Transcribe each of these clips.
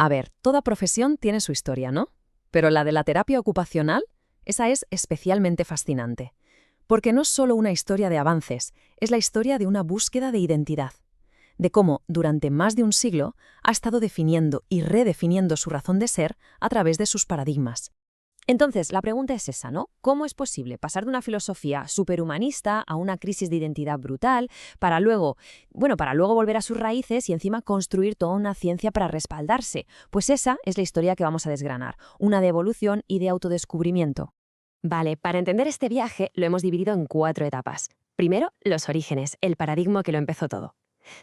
A ver, toda profesión tiene su historia, ¿no? Pero la de la terapia ocupacional, esa es especialmente fascinante. Porque no es solo una historia de avances, es la historia de una búsqueda de identidad. De cómo, durante más de un siglo, ha estado definiendo y redefiniendo su razón de ser a través de sus paradigmas. Entonces, la pregunta es esa, ¿no? ¿Cómo es posible pasar de una filosofía superhumanista a una crisis de identidad brutal para luego, para luego volver a sus raíces y encima construir toda una ciencia para respaldarse? Pues esa es la historia que vamos a desgranar, una de evolución y de autodescubrimiento. Vale, para entender este viaje lo hemos dividido en 4 etapas. Primero, los orígenes, el paradigma que lo empezó todo.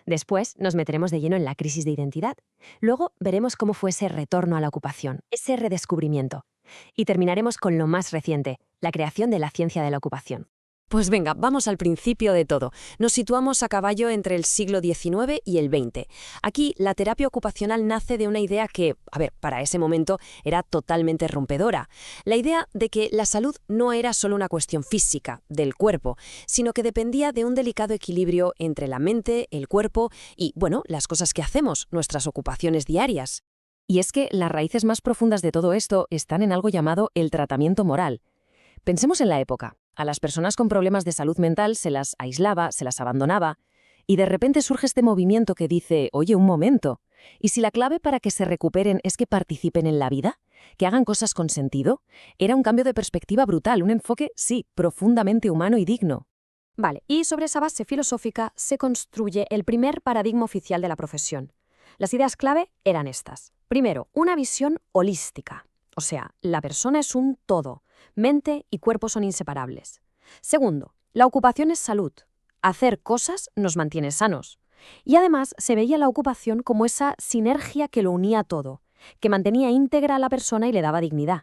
Después nos meteremos de lleno en la crisis de identidad. Luego veremos cómo fue ese retorno a la ocupación, ese redescubrimiento. Y terminaremos con lo más reciente, la creación de la ciencia de la ocupación. Pues venga, vamos al principio de todo. Nos situamos a caballo entre el siglo XIX y el XX. Aquí, la terapia ocupacional nace de una idea que, para ese momento era totalmente rompedora. La idea de que la salud no era solo una cuestión física, del cuerpo, sino que dependía de un delicado equilibrio entre la mente, el cuerpo y, las cosas que hacemos, nuestras ocupaciones diarias. Y es que las raíces más profundas de todo esto están en algo llamado el tratamiento moral. Pensemos en la época. A las personas con problemas de salud mental se las aislaba, se las abandonaba, y de repente surge este movimiento que dice, oye, un momento, ¿y si la clave para que se recuperen es que participen en la vida? ¿Que hagan cosas con sentido? Era un cambio de perspectiva brutal, un enfoque, sí, profundamente humano y digno. Vale, y sobre esa base filosófica se construye el primer paradigma oficial de la profesión. Las ideas clave eran estas. Primero, una visión holística. O sea, la persona es un todo. Mente y cuerpo son inseparables. Segundo, la ocupación es salud. Hacer cosas nos mantiene sanos. Y además se veía la ocupación como esa sinergia que lo unía todo, que mantenía íntegra a la persona y le daba dignidad.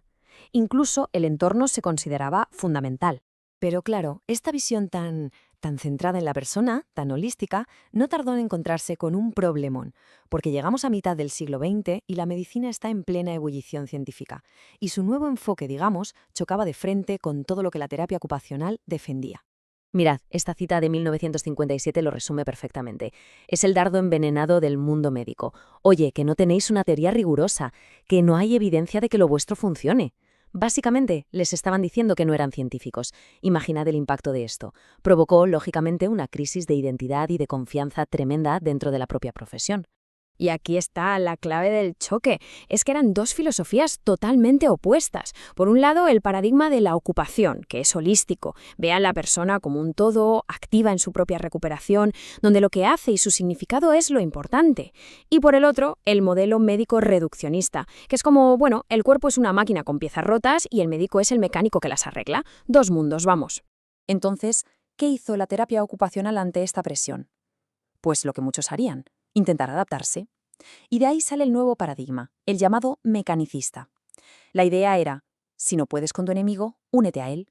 Incluso el entorno se consideraba fundamental. Pero claro, esta visión tan centrada en la persona, tan holística, no tardó en encontrarse con un problemón, porque llegamos a mitad del siglo XX y la medicina está en plena ebullición científica, y su nuevo enfoque, chocaba de frente con todo lo que la terapia ocupacional defendía. Mirad, esta cita de 1957 lo resume perfectamente. Es el dardo envenenado del mundo médico. Oye, que no tenéis una teoría rigurosa, que no hay evidencia de que lo vuestro funcione. Básicamente, les estaban diciendo que no eran científicos. Imaginad el impacto de esto. Provocó, lógicamente, una crisis de identidad y de confianza tremenda dentro de la propia profesión. Y aquí está la clave del choque. Es que eran dos filosofías totalmente opuestas. Por un lado, el paradigma de la ocupación, que es holístico. Ve a la persona como un todo, activa en su propia recuperación, donde lo que hace y su significado es lo importante. Y por el otro, el modelo médico reduccionista, que es como, el cuerpo es una máquina con piezas rotas y el médico es el mecánico que las arregla. Dos mundos, vamos. Entonces, ¿qué hizo la terapia ocupacional ante esta presión? Pues lo que muchos harían. Intentar adaptarse. Y de ahí sale el nuevo paradigma, el llamado mecanicista. La idea era, si no puedes con tu enemigo, únete a él.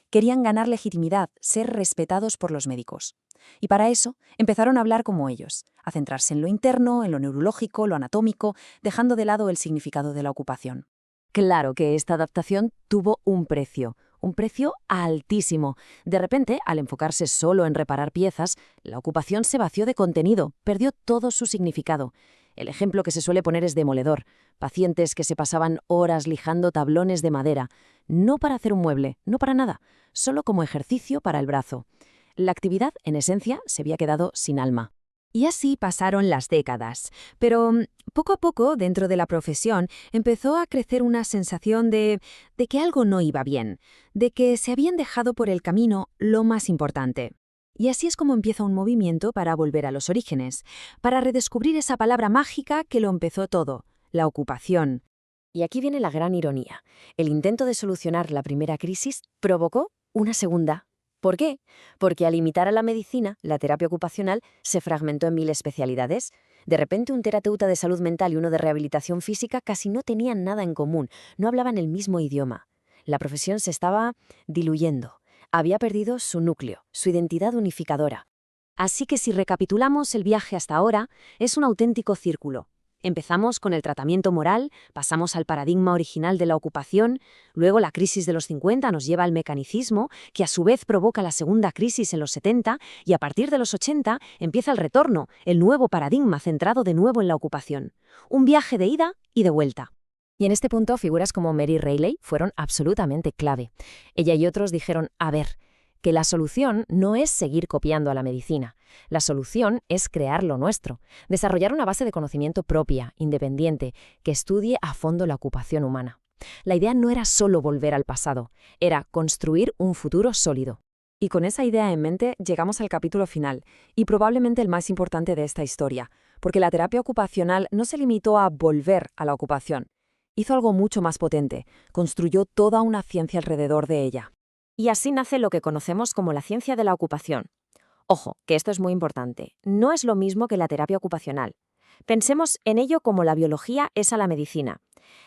Querían ganar legitimidad, ser respetados por los médicos. Y para eso empezaron a hablar como ellos, a centrarse en lo interno, en lo neurológico, lo anatómico, dejando de lado el significado de la ocupación. Claro que esta adaptación tuvo un precio altísimo. De repente, al enfocarse solo en reparar piezas, la ocupación se vació de contenido, perdió todo su significado. El ejemplo que se suele poner es demoledor. Pacientes que se pasaban horas lijando tablones de madera, no para hacer un mueble, no para nada, solo como ejercicio para el brazo. La actividad, en esencia, se había quedado sin alma. Y así pasaron las décadas. Pero poco a poco, dentro de la profesión, empezó a crecer una sensación de que algo no iba bien, de que se habían dejado por el camino lo más importante. Y así es como empieza un movimiento para volver a los orígenes, para redescubrir esa palabra mágica que lo empezó todo, la ocupación. Y aquí viene la gran ironía. El intento de solucionar la primera crisis provocó una segunda. ¿Por qué? Porque al imitar a la medicina, la terapia ocupacional se fragmentó en 1000 especialidades. De repente, un terapeuta de salud mental y uno de rehabilitación física casi no tenían nada en común, no hablaban el mismo idioma. La profesión se estaba diluyendo. Había perdido su núcleo, su identidad unificadora. Así que si recapitulamos el viaje hasta ahora, es un auténtico círculo. Empezamos con el tratamiento moral, pasamos al paradigma original de la ocupación, luego la crisis de los 50 nos lleva al mecanicismo, que a su vez provoca la segunda crisis en los 70, y a partir de los 80 empieza el retorno, el nuevo paradigma centrado de nuevo en la ocupación. Un viaje de ida y de vuelta. Y en este punto, figuras como Mary Reilly fueron absolutamente clave. Ella y otros dijeron, a ver, que la solución no es seguir copiando a la medicina. La solución es crear lo nuestro, desarrollar una base de conocimiento propia, independiente, que estudie a fondo la ocupación humana. La idea no era solo volver al pasado, era construir un futuro sólido. Y con esa idea en mente llegamos al capítulo final, y probablemente el más importante de esta historia, porque la terapia ocupacional no se limitó a volver a la ocupación. Hizo algo mucho más potente, construyó toda una ciencia alrededor de ella. Y así nace lo que conocemos como la ciencia de la ocupación. Ojo, que esto es muy importante. No es lo mismo que la terapia ocupacional. Pensemos en ello como la biología es a la medicina.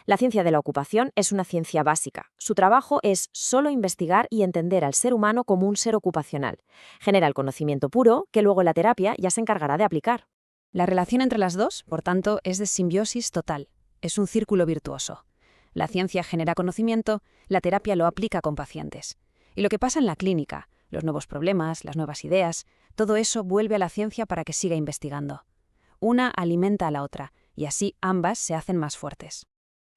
La ciencia de la ocupación es una ciencia básica. Su trabajo es solo investigar y entender al ser humano como un ser ocupacional. Genera el conocimiento puro que luego la terapia ya se encargará de aplicar. La relación entre las dos, por tanto, es de simbiosis total. Es un círculo virtuoso. La ciencia genera conocimiento, la terapia lo aplica con pacientes. Y lo que pasa en la clínica, los nuevos problemas, las nuevas ideas, todo eso vuelve a la ciencia para que siga investigando. Una alimenta a la otra, y así ambas se hacen más fuertes.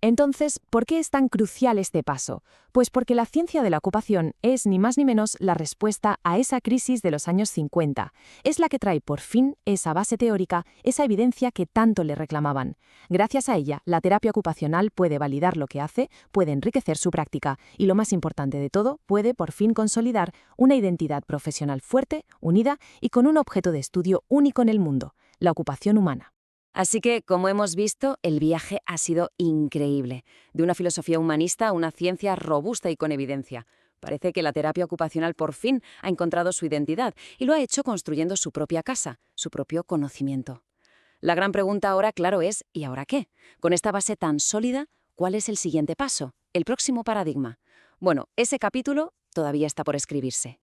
Entonces, ¿por qué es tan crucial este paso? Pues porque la ciencia de la ocupación es ni más ni menos la respuesta a esa crisis de los años 50. Es la que trae por fin esa base teórica, esa evidencia que tanto le reclamaban. Gracias a ella, la terapia ocupacional puede validar lo que hace, puede enriquecer su práctica y, lo más importante de todo, puede por fin consolidar una identidad profesional fuerte, unida y con un objeto de estudio único en el mundo, la ocupación humana. Así que, como hemos visto, el viaje ha sido increíble. De una filosofía humanista a una ciencia robusta y con evidencia. Parece que la terapia ocupacional por fin ha encontrado su identidad y lo ha hecho construyendo su propia casa, su propio conocimiento. La gran pregunta ahora, claro, es ¿y ahora qué? Con esta base tan sólida, ¿cuál es el siguiente paso? ¿El próximo paradigma? Bueno, ese capítulo todavía está por escribirse.